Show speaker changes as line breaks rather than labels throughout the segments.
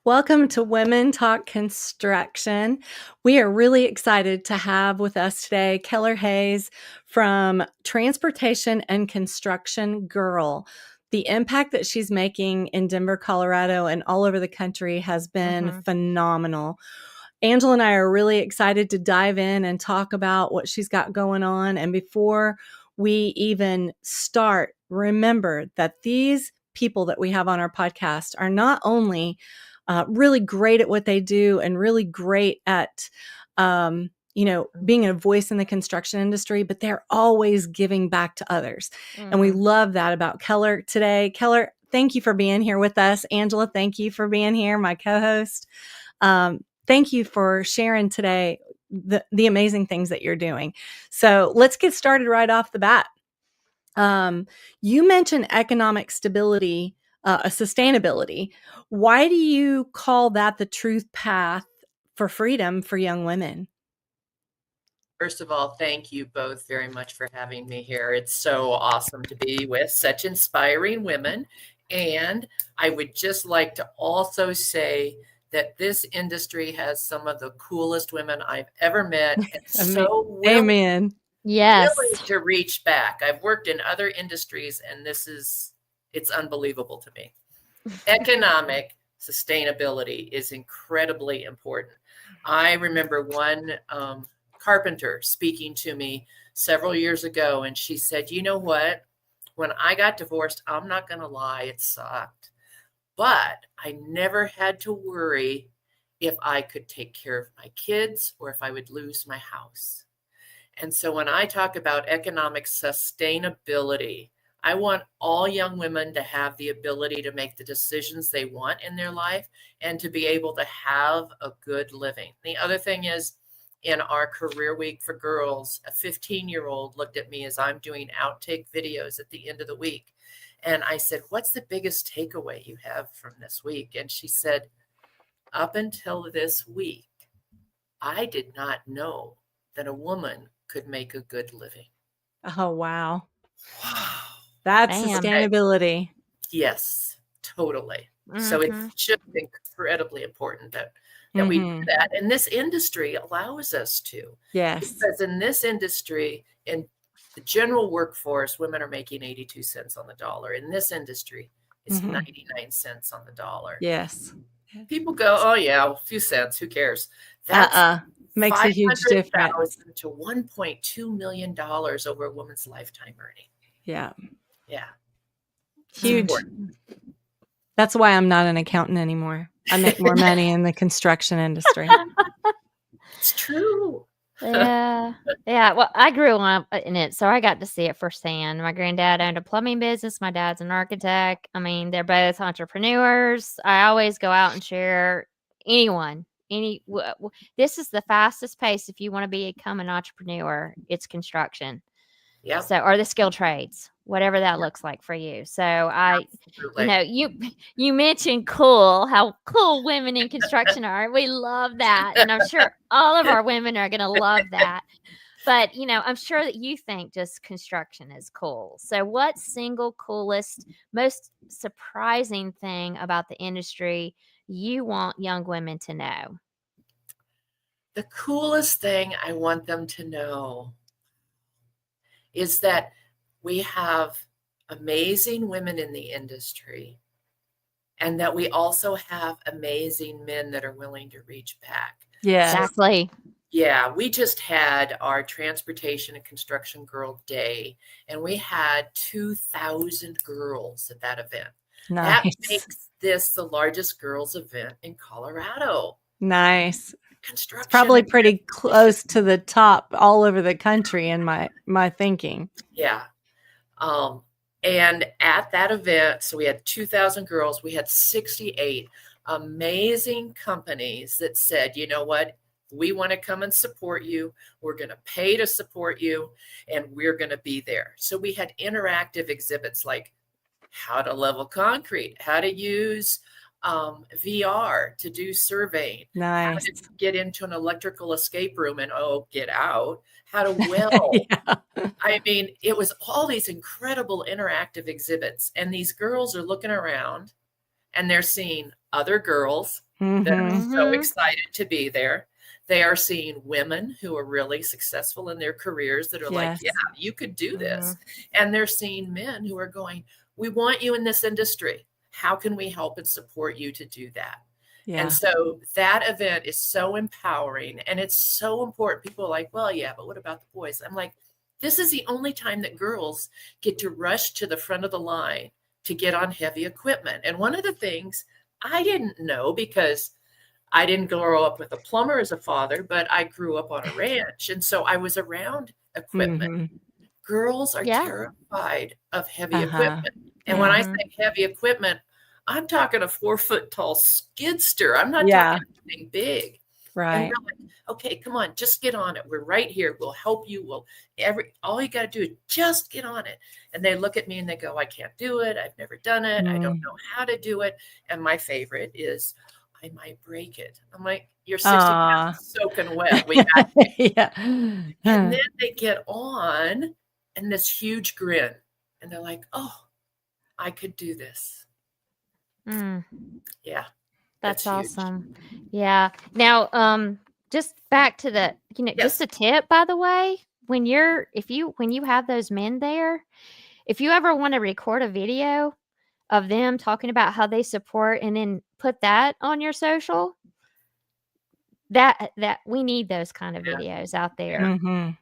Welcome to Women Talk Construction. We are really excited to have with us today Keller Hayes from Transportation and Construction Girl. The impact that she's making in Denver, Colorado, and all over the country has been phenomenal. Angela and I are really excited to dive in and talk about what she's got going on. And before we even start, remember that these people that we have on our podcast are not only really great at what they do and really great at, being a voice in the construction industry, but they're always giving back to others. And we love that about Keller today. Keller, thank you for being here with us. Angela, thank you for being here, my co-host. Thank you for sharing today the amazing things that you're doing. So let's get started right off the bat. You mentioned economic stability, sustainability. Why do you call that the truth path for freedom for young women?
First of all, thank you both very much for having me here. It's so awesome to be with such inspiring women. And I would just like to also say that this industry has some of the coolest women I've ever met. And so
Amen.
Yes.
willing to reach back. I've worked in other industries, and it's unbelievable to me. Economic sustainability is incredibly important. I remember one carpenter speaking to me several years ago, and she said, you know what? When I got divorced, I'm not going to lie, it sucked. But I never had to worry if I could take care of my kids or if I would lose my house. And so when I talk about economic sustainability, I want all young women to have the ability to make the decisions they want in their life and to be able to have a good living. The other thing is, in our career week for girls, a 15-year-old looked at me as I'm doing outtake videos at the end of the week. And I said, what's the biggest takeaway you have from this week? And she said, up until this week, I did not know that a woman could make a good living.
Oh, wow.
Wow.
That's sustainability.
Yes, totally. So it's just incredibly important that we do that. And this industry allows us to.
Yes.
Because in this industry, in the general workforce, women are making 82 cents on the dollar. In this industry, it's 99 cents on the dollar.
Yes.
People go, oh, yeah, a few cents. Who cares? That's
makes a huge difference.
to $1.2 million over a woman's lifetime earning.
Yeah.
Yeah.
Huge. That's why I'm not an accountant anymore. I make more money in the construction industry.
It's true.
Yeah. Well, I grew up in it, so I got to see it firsthand. My granddad owned a plumbing business. My dad's an architect. I mean, they're both entrepreneurs. I always go out and share this is the fastest pace if you want to become an entrepreneur. It's construction.
Yeah.
So, or the skilled trades, whatever that looks like for you. So you mentioned how cool women in construction are. We love that. And I'm sure all of our women are going to love that. But, I'm sure that you think just construction is cool. So what's single coolest, most surprising thing about the industry you want young women to know?
The coolest thing I want them to know is that we have amazing women in the industry and that we also have amazing men that are willing to reach back.
Yeah,
exactly.
Yeah, we just had our Transportation and Construction Girl Day, and we had 2,000 girls at that event.
Nice.
That makes this the largest girls event in Colorado.
Nice.
Construction.
It's probably pretty close to the top all over the country in my thinking.
Yeah. And at that event, so we had 2,000 girls, we had 68 amazing companies that said, you know what, we want to come and support you. We're going to pay to support you, and we're going to be there. So we had interactive exhibits like how to level concrete, how to use VR to do surveying,
nice.
How to get into an electrical escape room and get out, how to weld.
Yeah.
I mean, it was all these incredible interactive exhibits, and these girls are looking around and they're seeing other girls that are
Mhm.
so
Mhm.
excited to be there. They are seeing women who are really successful in their careers that are like,
Yes.
yeah, you could do this.
Mhm.
And they're seeing men who are going, we want you in this industry. How can we help and support you to do that? And
Yeah.
so that event is so empowering and it's so important. People are like, well, yeah, but what about the boys? I'm like, this is the only time that girls get to rush to the front of the line to get on heavy equipment. And one of the things I didn't know, because I didn't grow up with a plumber as a father, but I grew up on a ranch. And so I was around equipment.
Mhm.
Girls are
Yeah.
terrified of heavy
Uh-huh.
equipment. And when
Yeah.
I say heavy equipment, I'm talking a 4-foot tall skidster. I'm not
Yeah.
talking anything big. And
Right.
we're like, okay, come on, just get on it. We're right here. We'll help you. All you got to do is just get on it. And they look at me and they go, I can't do it. I've never done it. I don't
Mm.
know how to do it. And my favorite is, I might break it. I'm like, you're 60
Aw.
pounds soaking wet. We got you.
Yeah.
And then they get on and this huge grin. And they're like, oh, I could do this.
Mm.
Yeah.
That's
huge.
awesome. Yeah. Now, just back to the, just
Yes.
a tip, by the way, when you have those men there, if you ever want to record a video of them talking about how they support and then put that on your social, that we need those kind of
Yeah.
videos out there
Mhm.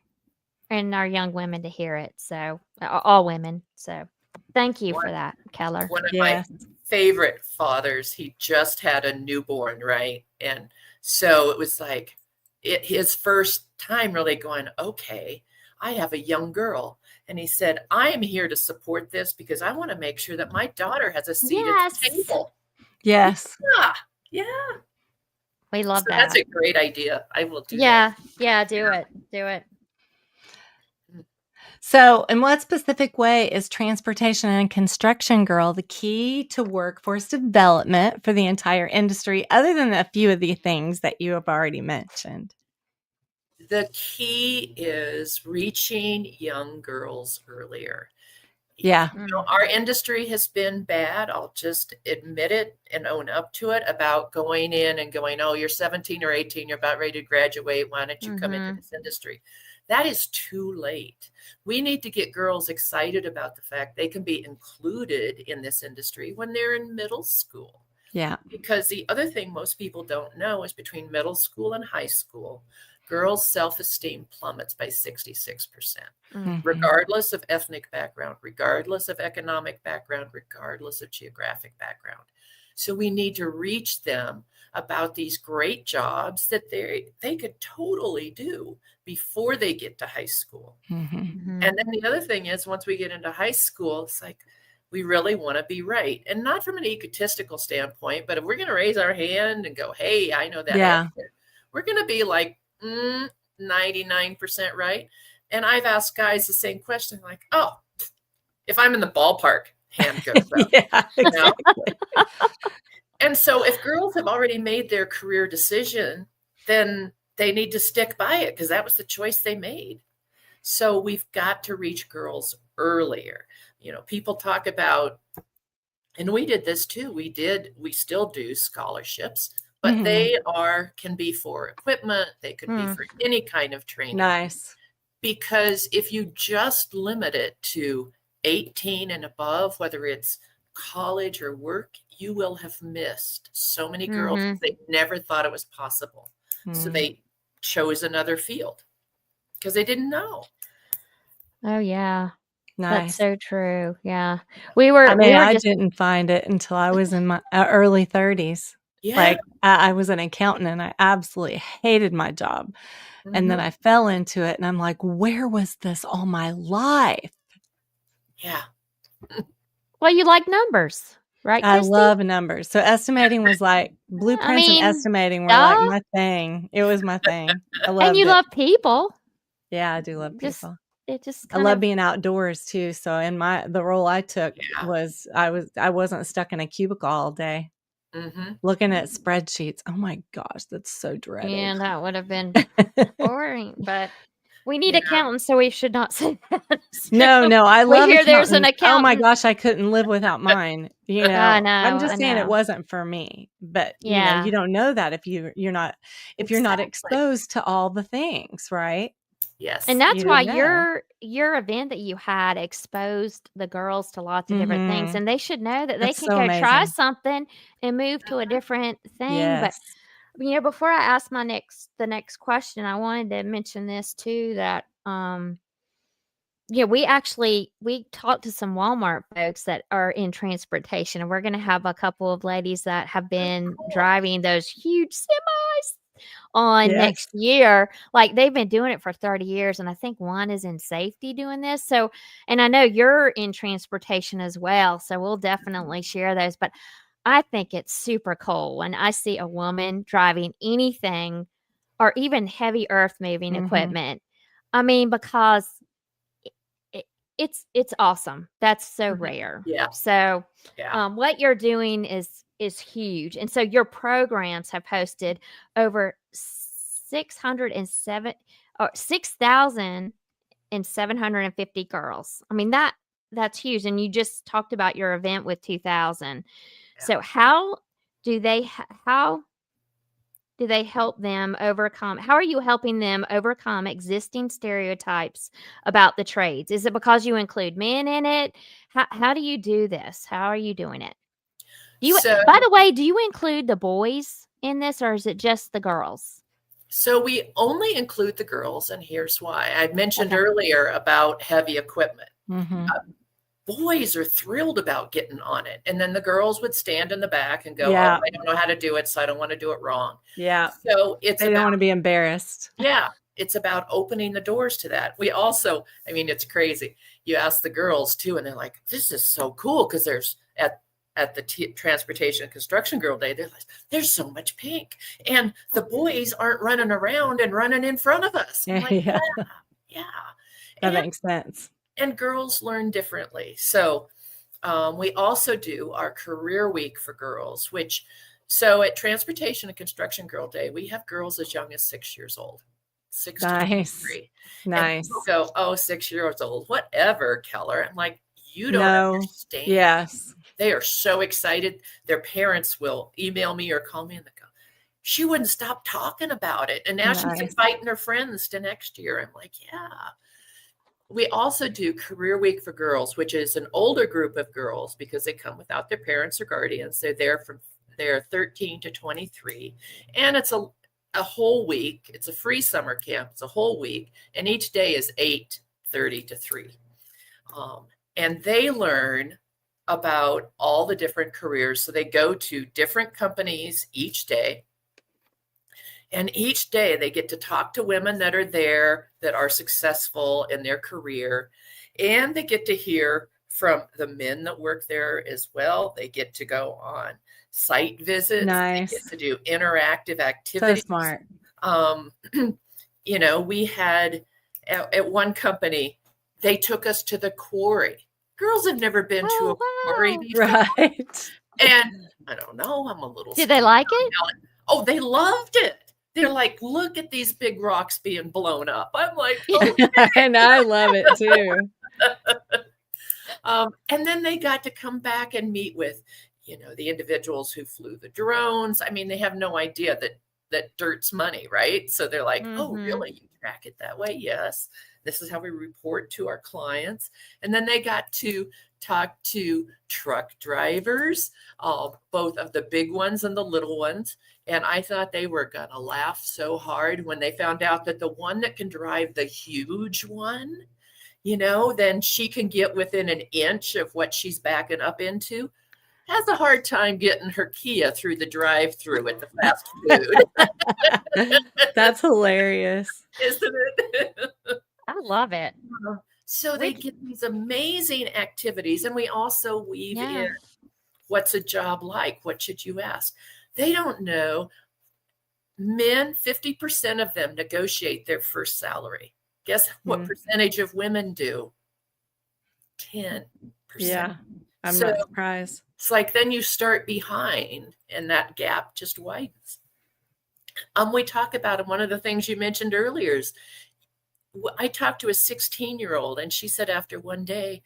and our young women to hear it. So all women. So thank you for
One,
that, Keller.
one of my
Yes.
favorite fathers, he just had a newborn, right? And so it was like his first time really going, okay, I have a young girl. And he said, I am here to support this because I want to make sure that my daughter has a seat at the
Yes.
table.
Yes.
Yeah. Yeah.
We love
So
that.
that's a great idea. I will do that.
Yeah. Yeah. Do it. Do it.
So, in what specific way is transportation and construction girl the key to workforce development for the entire industry, other than a few of the things that you have already mentioned?
The key is reaching young girls earlier.
Yeah.
Our industry has been bad. I'll just admit it and own up to it about going in and going, oh, you're 17 or 18, you're about ready to graduate. Why don't you come into this industry? That is too late. We need to get girls excited about the fact they can be included in this industry when they're in middle school.
Yeah.
Because the other thing most people don't know is between middle school and high school, girls' self-esteem plummets by 66%,
Mhm.
regardless of ethnic background, regardless of economic background, regardless of geographic background. So we need to reach them about these great jobs that they could totally do before they get to high school.
Mhm.
And then the other thing is, once we get into high school, it's like we really want to be right. And not from an egotistical standpoint, but if we're going to raise our hand and go, hey, I know that
Yeah.
answer, we're going to be like 99% right. And I've asked guys the same question, like, oh, if I'm in the ballpark, hand goes up.
Yeah,
You know?
exactly.
And so if girls have already made their career decision, then they need to stick by it because that was the choice they made. So we've got to reach girls earlier. People talk about, and we did this too. We still do scholarships, but
Mhm.
they can be for equipment. They could be for any kind of training.
Nice.
Because if you just limit it to 18 and above, whether it's college or work, you will have missed so many girls. They never thought it was possible. So they chose another field because they didn't know.
Oh yeah.
Nice.
That's so true. Yeah.
I didn't find it until I was in my early 30s.
Yeah.
Like, I was an accountant and I absolutely hated my job. And then I fell into it and I'm like, where was this all my life?
Yeah.
Well, you like numbers, right,
I
Christi?
love numbers. So estimating was like blueprints and estimating were like my thing. It was my thing. I loved it.
And you love people.
Yeah, I do love people.
I
love being outdoors too. So in the role I took was I wasn't stuck in a cubicle all day looking at spreadsheets. Oh my gosh, that's so dreaded.
Yeah, that would have been boring. But We need
Yeah.
accountants, so we should not say that.
No, I
We
love
hear there's an
accountants. Oh my
accountant.
gosh, I couldn't live without mine.
I
I'm
know,
just
I
saying it
know.
wasn't for me. But,
Yeah.
you don't know that if you're not
Exactly.
exposed to all the things, right?
Yes.
And that's
You
why
don't know.
your event that you had exposed the girls to lots of different things,
Mhm.
and they should know that they
That's
can
so
go try
amazing.
something and move to a different thing. But
Yes.
before I ask the next question, I wanted to mention this too, that we talked to some Walmart folks that are in transportation, and we're going to have a couple of ladies that have been
Cool.
driving those huge semis on
Yes.
next year. Like, they've been doing it for 30 years, and I think one is in safety doing this. So, and I know you're in transportation as well, so we'll definitely share those. But I think it's super cool when I see a woman driving anything or even heavy earth moving
Mhm.
equipment. I mean, because it, it's awesome. That's so
Mhm.
rare.
Yeah.
So,
Yeah.
what you're doing is huge, and so your programs have hosted over 607 or 6,750 girls. I mean, that's huge. And you just talked about your event with 2,000.
Yeah.
So how do they help them overcome? How are you helping them overcome existing stereotypes about the trades? Is it because you include men in it? How do you do this? How are you doing it?
So
By the way, do you include the boys in this, or is it just the girls?
So we only include the girls, and here's why. I mentioned
Okay.
earlier about heavy equipment.
Mhm.
Boys are thrilled about getting on it. And then the girls would stand in the back and go,
Yeah.
"Oh, I don't know how to do it, so I don't want to do it wrong."
Yeah.
So it's
They don't
about,
wanna be embarrassed.
yeah, it's about opening the doors to that. We also, I mean, it's crazy. You ask the girls too, and they're like, "This is so cool," because at the transportation and construction girl day, they're like, "There's so much pink, and the boys aren't running around and running in front of us." I'm like,
Yeah.
yeah.
That
And
makes sense.
girls learn differently. So we also do our career week for girls, which, so at Transportation and Construction Girl Day, we have girls as young as 6 years old, 6 to
Nice.
23. And people
Nice.
go, "Oh, 6 years old, whatever, Keller." I'm like, you don't
No.
understand.
Yes.
They are so excited. Their parents will email me or call me and they go, "She wouldn't stop talking about it. And now she's
Nice.
inviting her friends to next year." I'm like, yeah. We also do Career Week for Girls, which is an older group of girls because they come without their parents or guardians. They're 13 to 23. And it's a whole week. It's a free summer camp. It's a whole week. And each day is 8:30 to 3. And they learn about all the different careers. So they go to different companies each day. And each day they get to talk to women that are there that are successful in their career. And they get to hear from the men that work there as well. They get to go on site visits. They get
Nice.
to do interactive
So
activities.
smart.
We had at one company, they took us to the quarry. Girls have never been to a quarry
wow.
before.
Right.
And I don't know, I'm a little
Did they
scared.
like it?
Oh, they loved it. They're like, "Look at these big rocks being blown up." I'm like, "Oh."
And I love it too.
And then they got to come back and meet with, the individuals who flew the drones. I mean, they have no idea that dirt's money, right? So they're like, "Oh,
Mhm.
really? You track it that way?" Yes. This is how we report to our clients. And then they got to talk to truck drivers, both of the big ones and the little ones. And I thought they were going to laugh so hard when they found out that the one that can drive the huge one, then she can get within an inch of what she's backing up into, has a hard time getting her Kia through the drive-through at the fast food.
That's hilarious.
Isn't it?
I love it.
So they get these amazing activities. And we also weave
Yeah.
in, what's a job like? What should you ask? They don't know. Men, 50% of them negotiate their first salary. Guess what percentage of women do? 10%.
Yeah. I'm
So
not surprised.
it's like then you start behind and that gap just widens. We talk about, and one of the things you mentioned earlier is I talked to a 16-year-old, and she said after one day,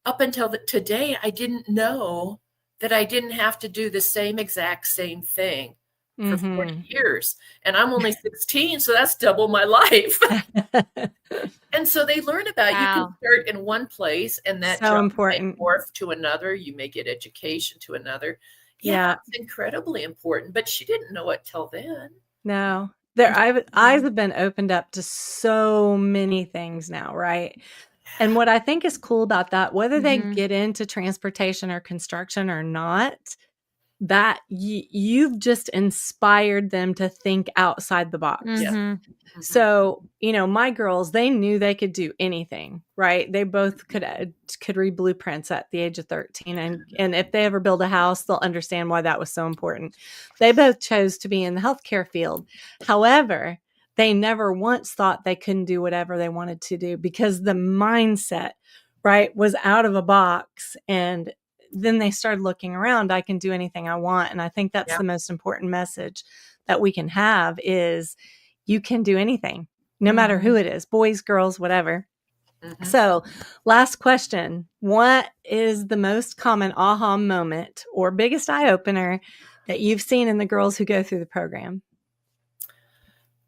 up until today, I didn't know that I didn't have to do the same exact same thing for 40 years. And I'm only 16, so that's double my life. And so they learn about you can start in one place, and that
So
job
important.
may morph to another. You may get education to another. Yeah, it's incredibly important. But she didn't know it till then.
No. Eyes have been opened up to so many things now, right? And what I think is cool about that, whether they get into transportation or construction or not, that you've just inspired them to think outside the box.
Yeah.
So, my girls, they knew they could do anything, right? They both could read blueprints at the age of 13. And if they ever build a house, they'll understand why that was so important. They both chose to be in the healthcare field. However, they never once thought they couldn't do whatever they wanted to do because the mindset, right, was out of a box. And then they started looking around. I can do anything I want. And I think that's the most important message that we can have is you can do anything, no matter who it is, boys, girls, whatever. So last question, what is the most common aha moment or biggest eye opener that you've seen in the girls who go through the program?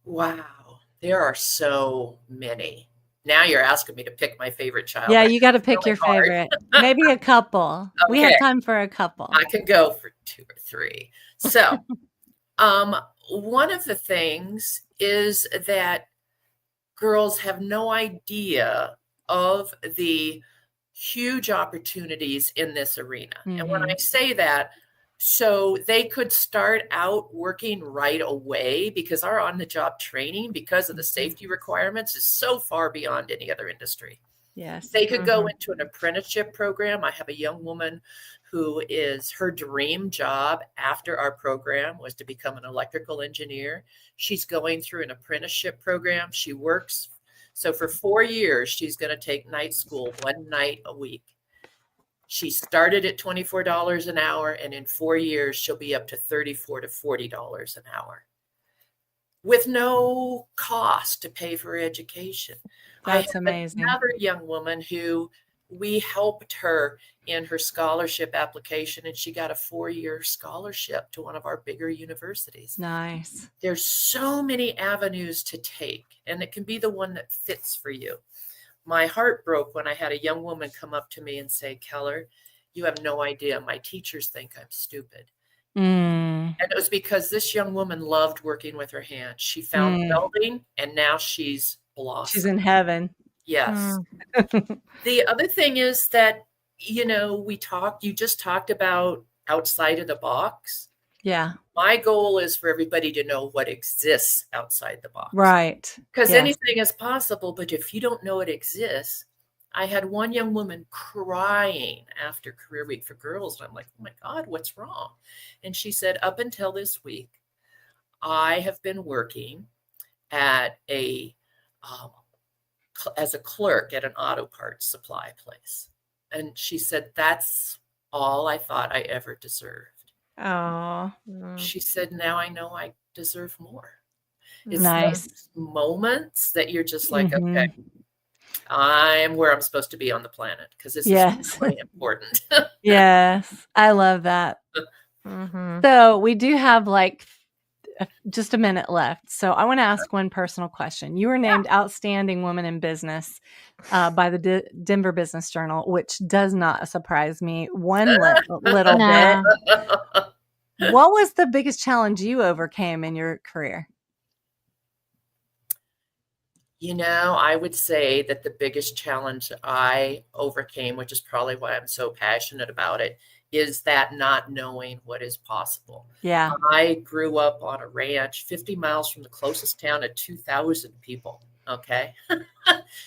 Wow. There are so many. Now you're asking me to pick my favorite child.
Yeah, you got to pick your favorite. Maybe a couple. Okay. We have time for a couple.
I can go for 2 or 3. So, one of the things is that girls have no idea of the huge opportunities in this arena. And when I say that, so they could start out working right away because our on-the-job training, because of the safety requirements, is so far beyond any other industry.
Yes.
They could go into an apprenticeship program. I have a young woman who is her dream job after our program was to become an electrical engineer. She's going through an apprenticeship program. She works. So for 4 years, she's going to take night school 1 night a week. She started at $24 an hour, and in 4 years, she'll be up to $34 to $40 an hour with no cost to pay for her education.
That's amazing.
Another young woman who we helped her in her scholarship application, and she got a 4-year scholarship to one of our bigger universities.
Nice.
There's so many avenues to take, and it can be the one that fits for you. My heart broke when I had a young woman come up to me and say, Keller, you have no idea. My teachers think I'm stupid. And it was because this young woman loved working with her hands. She found welding, and now she's blossomed.
She's in heaven.
Yes. The other thing is that, you just talked about outside of the box.
Yeah.
My goal is for everybody to know what exists outside the box.
Right.
Because anything is possible, but if you don't know it exists, I had one young woman crying after Career Week for Girls. And I'm like, oh my God, what's wrong? And she said, up until this week, I have been working at as a clerk at an auto parts supply place. And she said, that's all I thought I ever deserved.
Oh.
She said, now I know I deserve more. It's
nice.
those moments that you're just like, okay, I'm where I'm supposed to be on the planet because this is really important.
Yes. I love that. So we do have just a minute left. So I want to ask one personal question. You were named Outstanding Woman in Business by the Denver Business Journal, which does not surprise me one little bit. What was the biggest challenge you overcame in your career?
I would say that the biggest challenge I overcame, which is probably why I'm so passionate about it, is that not knowing what is possible.
Yeah.
I grew up on a ranch 50 miles from the closest town of 2,000 people. Okay.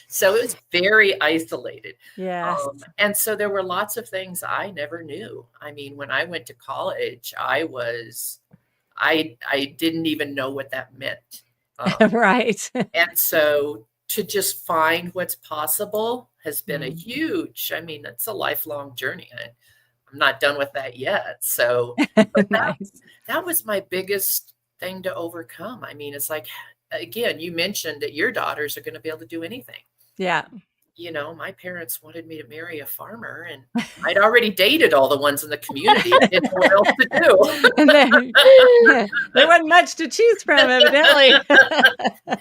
So it was very isolated.
Yes.
And so there were lots of things I never knew. I mean, when I went to college, I didn't even know what that meant.
Right.
And so to just find what's possible has been a huge, it's a lifelong journey. I'm not done with that yet. So but
nice.
that was my biggest thing to overcome. It's like again, you mentioned that your daughters are going to be able to do anything.
Yeah.
You know, my parents wanted me to marry a farmer, and I'd already dated all the ones in the community. I didn't know what else to do.
And there wasn't much to choose from, evidently.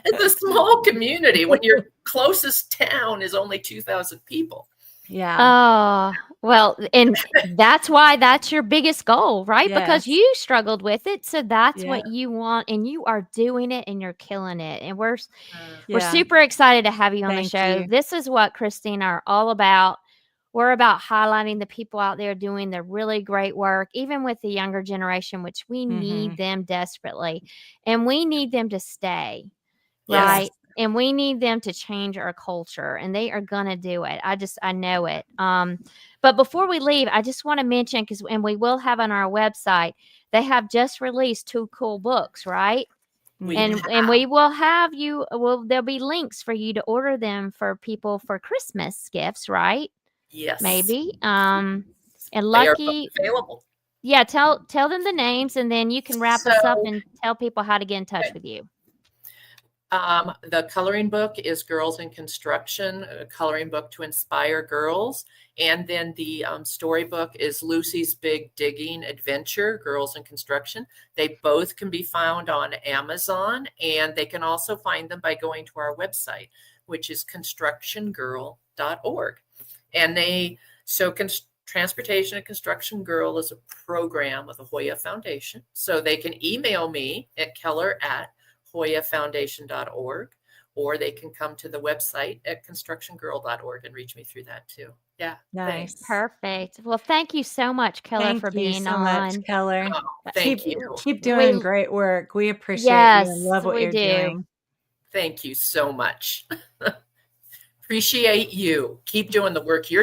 It's a small community when your closest town is only 2,000 people.
Yeah.
Oh, well, and that's why that's your biggest goal, right? Because
Yes.
you struggled with it. So that's
Yeah.
what you want, and you are doing it and you're killing it. And we're
Yeah.
super excited to have you on the
Thank
show.
you.
This is what Christi and I are all about. We're about highlighting the people out there doing the really great work, even with the younger generation, which we need them desperately. And we need them to stay, right?
Yes.
And we need them to change our culture, and they are going to do it. I know it. But before we leave, I just want to mention, and we will have on our website, they have just released 2 cool books, right? And we will have there'll be links for you to order them for people for Christmas gifts, right?
Yes.
Maybe. And
They are
Lucky,
available.
yeah, tell them the names, and then you can wrap us up and tell people how to get in touch with you.
The coloring book is Girls in Construction, a coloring book to inspire girls. And then the storybook is Lucy's Big Digging Adventure, Girls in Construction. They both can be found on Amazon, and they can also find them by going to our website, which is constructiongirl.org. And Transportation and Construction Girl is a program with the Hoya Foundation. So they can email me at keller@hoyafoundation.org, or they can come to the website at constructiongirl.org and reach me through that too. Yeah.
Nice.
Thanks.
Perfect. Well, thank you so much, Keller, for being
so
on.
much, Keller.
Oh, thank you.
Keep doing great work. We appreciate
Yes,
you and love what
we
you're
do.
doing.
Thank you so much. Appreciate you. Keep doing the work you're